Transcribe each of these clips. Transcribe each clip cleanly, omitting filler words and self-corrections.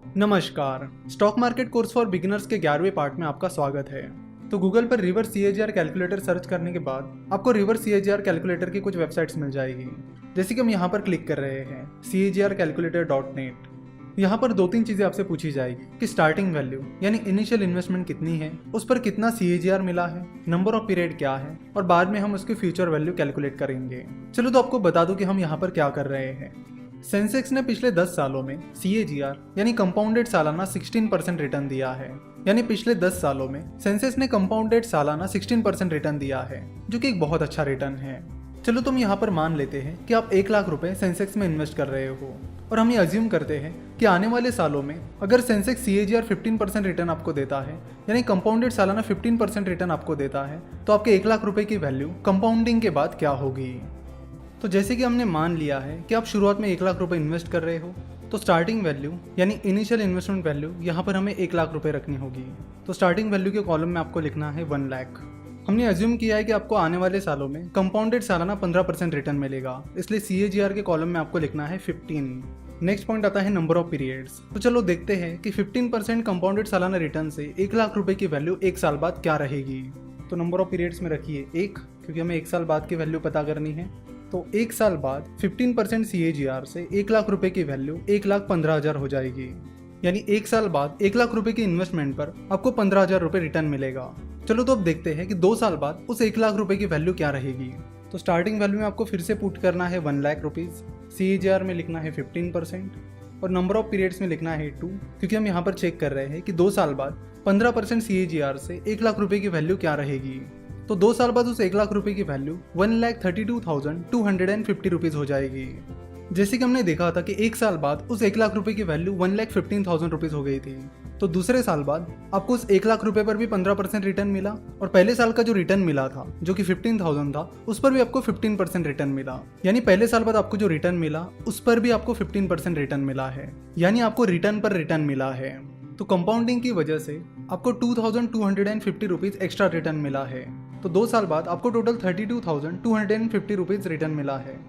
नमस्कार। Stock market course for beginners के 11वें part में आपका स्वागत है। तो गूगल पर रिवर्स सीएजीआर कैलकुलेटर सर्च करने के बाद आपको रिवर्स सीएजीआर कैलकुलेटर की कुछ वेबसाइट्स मिल जाएगी। जैसे कि हम यहाँ पर क्लिक कर रहे हैं cagrcalculator.net। यहाँ पर 2-3 चीज़ें आपसे पूछी जाएगी कि स्टार्टिंग वैल्यू यानी इनिशियल इन्वेस्टमेंट कितनी है, उस पर कितना सीएजीआर मिला है, नंबर ऑफ पीरियड क्या है, और बाद में हम उसकी फ्यूचर वैल्यू कैलकुलेट करेंगे। चलो तो आपको बता दूं कि हम यहाँ पर क्या कर रहे हैं। सेंसेक्स ने पिछले 10 सालों में सीएजीआर यानी कंपाउंडेड सालाना 16% रिटर्न दिया है। यानी पिछले 10 सालों में सेंसेक्स ने कंपाउंडेड सालाना 16% रिटर्न दिया है, जो कि एक बहुत अच्छा रिटर्न है। चलो तुम यहाँ पर मान लेते हैं कि आप 1 लाख रुपए सेंसेक्स में इन्वेस्ट कर रहे हो, और हम ये अज्यूम करते हैं कि आने वाले सालों में अगर सेंसेक्स सीएजीआर 15% रिटर्न आपको देता है, यानी कंपाउंडेड सालाना 15% रिटर्न आपको देता है, तो आपके 1 लाख रुपए की वैल्यू कंपाउंडिंग के बाद क्या होगी। तो जैसे कि हमने मान लिया है कि आप शुरुआत में 1 लाख रुपए इन्वेस्ट कर रहे हो, तो स्टार्टिंग वैल्यू यानी इनिशियल इन्वेस्टमेंट वैल्यू यहाँ पर हमें 1 लाख रुपए रखनी होगी। तो स्टार्टिंग वैल्यू के कॉलम में आपको लिखना है 1 लाख। हमने अज्यूम किया है कि आपको आने वाले सालों में कंपाउंडेड सालाना 15% रिटर्न मिलेगा, इसलिए सीएजीआर के कॉलम में आपको लिखना है 15। नेक्स्ट पॉइंट आता है नंबर ऑफ पीरियड्स। तो चलो देखते हैं कि 15% कंपाउंडेड सालाना रिटर्न से 1 लाख रुपए की वैल्यू 1 साल बाद क्या रहेगी। तो नंबर ऑफ पीरियड्स में रखिए 1, क्योंकि हमें 1 साल बाद की वैल्यू पता करनी है। तो 1 साल बाद 15% सीएजीआर से 1 लाख रुपए की वैल्यू 1,15,000 हो जाएगी। यानी 1 साल बाद 1 लाख रुपए की इन्वेस्टमेंट पर आपको 15,000 रुपए रिटर्न मिलेगा। चलो तो अब देखते हैं कि 2 साल बाद उस 1 लाख रुपए की वैल्यू क्या रहेगी। तो स्टार्टिंग वैल्यू में आपको फिर से पुट करना है 1 लाख रुपीज़, सीएजीआर में लिखना है 15% और नंबर ऑफ पीरियड्स में लिखना है 2, क्योंकि हम यहाँ पर चेक कर रहे हैं कि 2 साल बाद 15% सीएजीआर से 1 लाख रुपए की वैल्यू क्या रहेगी। तो 2 साल बाद उस 1 लाख रुपए की वैल्यू 1,32,250 रुपीज़ हो जाएगी। जैसे कि हमने देखा था कि 1 साल बाद उस 1 लाख रुपए की वैल्यू 1,15,000 रुपीज़ हो गई थी। तो दूसरे साल बाद आपको उस 1 लाख रुपए पर भी 15% रिटर्न मिला, और पहले साल का जो रिटर्न मिला था जो कि 15,000 था, उस पर भी आपको 15% रिटर्न मिला। यानी पहले साल बाद आपको जो रिटर्न मिला उस पर भी आपको 15% रिटर्न मिला है, यानी आपको रिटर्न पर रिटर्न मिला है। तो कंपाउंडिंग की वजह से आपको 2,250 रुपीज़ एक्स्ट्रा रिटर्न मिला है। तो 2 साल बाद आपको टोटल 32,250 रुपीज़ रिटर्न मिला है।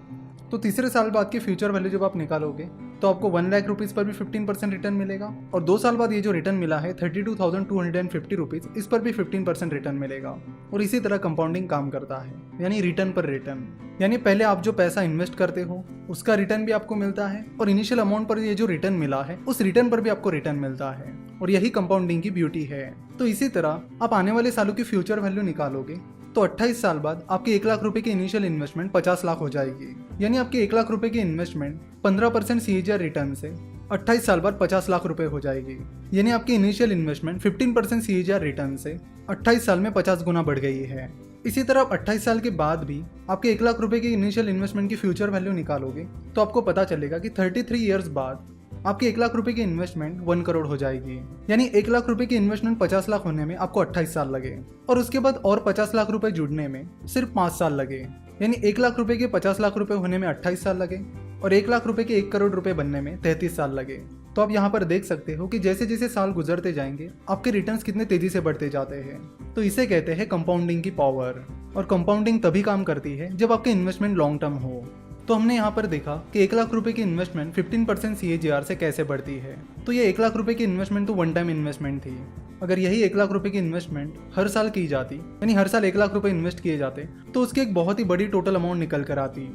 तो तीसरे साल बाद की फ्यूचर वैल्यू जब आप निकालोगे तो आपको 1 लाख रुपीज़ पर भी 15% रिटर्न मिलेगा, और 2 साल बाद ये जो रिटर्न मिला है 32,250 रुपीज़, इस पर भी 15% रिटर्न मिलेगा। और इसी तरह कंपाउंडिंग काम करता है, यानी रिटर्न पर रिटर्न। यानी पहले आप जो पैसा इन्वेस्ट करते हो उसका रिटर्न भी आपको मिलता है, और इनिशियल अमाउंट पर ये जो रिटर्न मिला है उस रिटर्न पर भी आपको रिटर्न मिलता है, और यही कंपाउंडिंग की ब्यूटी है। तो इसी तरह आप आने वाले सालों की फ्यूचर वैल्यू निकालोगे तो 28 साल बाद आपके 1 लाख रुपए की इनिशियल इन्वेस्टमेंट 50 लाख हो जाएगी। यानी आपके 1 लाख रुपए की इन्वेस्टमेंट 15% सीएजीआर रिटर्न से 28 साल बाद 50 लाख रुपए हो जाएगी। यानी आपकी इनिशियल इन्वेस्टमेंट 15% सीएजीआर रिटर्न से 28 साल में 50 गुना बढ़ गई है। इसी तरह आप 28 साल के बाद भी आपके 1 लाख रुपए की इनिशियल इन्वेस्टमेंट की फ्यूचर वैल्यू निकालोगे तो आपको पता चलेगा कि 33 ईयर्स बाद आपके 1 लाख रुपए की इन्वेस्टमेंट 1 करोड़ हो जाएगी। यानी 1 लाख रुपए की इन्वेस्टमेंट 50 लाख होने में आपको 28 साल लगे, और उसके बाद और 50 लाख रुपए जुड़ने में सिर्फ 5 साल लगे। यानी 1 लाख रुपए के 50 लाख रुपए होने में 28 साल लगे, और 1 लाख रुपए के 1 करोड़ रुपए बनने में 33 साल लगे। तो आप यहाँ पर देख सकते हो कि जैसे जैसे साल गुजरते जाएंगे आपके रिटर्न्स कितने तेजी से बढ़ते जाते हैं। तो इसे कहते हैं कंपाउंडिंग की पावर, और कंपाउंडिंग तभी काम करती है जब आपके इन्वेस्टमेंट लॉन्ग टर्म हो। तो हमने यहाँ पर देखा कि 1 लाख रुपए की इन्वेस्टमेंट 15% सीएजीआर से कैसे बढ़ती है। तो ये 1 लाख रुपए की इन्वेस्टमेंट तो वन टाइम इन्वेस्टमेंट थी। अगर यही 1 लाख रुपए की इन्वेस्टमेंट हर साल की जाती, यानी हर साल 1 लाख रुपए इन्वेस्ट किए जाते, तो उसकी एक बहुत ही बड़ी टोटल अमाउंट निकल कर आती।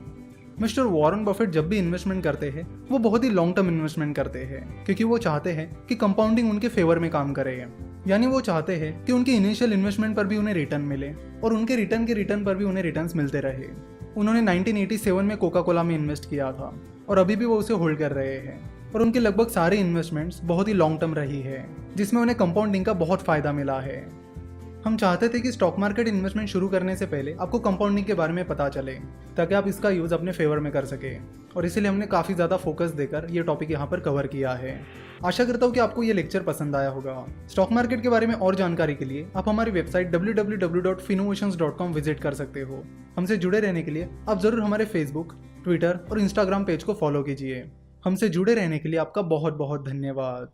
मिस्टर वॉरेन बफेट जब भी इन्वेस्टमेंट करते हैं वो बहुत ही लॉन्ग टर्म इन्वेस्टमेंट करते हैं, क्योंकि वो चाहते हैं कि कंपाउंडिंग उनके फेवर में काम करे। यानी वो चाहते हैं कि उनकी इनिशियल इन्वेस्टमेंट पर भी उन्हें रिटर्न मिले, और उनके रिटर्न के रिटर्न पर भी उन्हें रिटर्न्स मिलते रहे। उन्होंने 1987 में कोका कोला में इन्वेस्ट किया था, और अभी भी वो उसे होल्ड कर रहे हैं, और उनके लगभग सारे इन्वेस्टमेंट्स बहुत ही लॉन्ग टर्म रही है, जिसमें उन्हें कंपाउंडिंग का बहुत फ़ायदा मिला है। हम चाहते थे कि स्टॉक मार्केट इन्वेस्टमेंट शुरू करने से पहले आपको कंपाउंडिंग के बारे में पता चले, ताकि आप इसका यूज़ अपने फेवर में कर सके, और इसीलिए हमने काफ़ी ज़्यादा फोकस देकर ये टॉपिक यहाँ पर कवर किया है। आशा करता हूँ कि आपको ये लेक्चर पसंद आया होगा। स्टॉक मार्केट के बारे में और जानकारी के लिए आप हमारी वेबसाइट www.finnovations.com विजिट कर सकते हो। हमसे जुड़े रहने के लिए आप ज़रूर हमारे फेसबुक, ट्विटर और इंस्टाग्राम पेज को फॉलो कीजिए। हमसे जुड़े रहने के लिए आपका बहुत बहुत धन्यवाद।